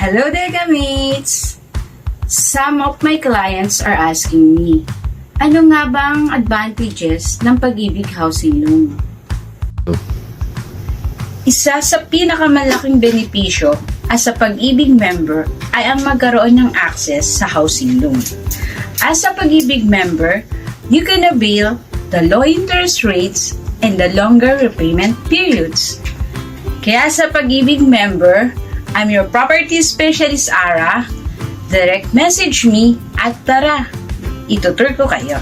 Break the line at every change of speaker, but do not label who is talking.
Hello there, kamates! Some of my clients are asking me, ano nga bang advantages ng Pag-ibig Housing Loan? Isa sa pinakamalaking benepisyo as a Pag-ibig member ay ang magkaroon ng access sa housing loan. As a Pag-ibig member, you can avail the low interest rates and the longer repayment periods. Kaya sa Pag-ibig member, I'm your property specialist, Ara. Direct message me at tara, itutur ko kayo.